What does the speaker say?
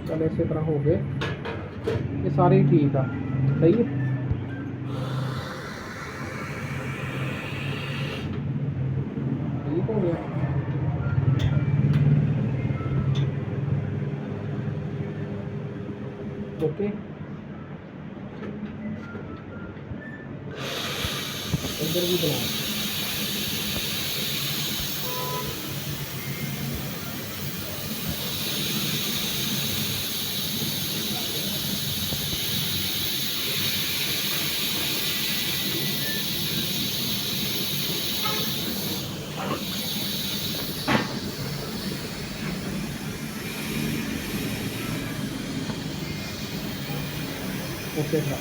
चल इसी तरह हो गए, ये सारे ही ठीक आ। सही है, ठीक हो गया। ओके, इधर भी बना। Okay sir.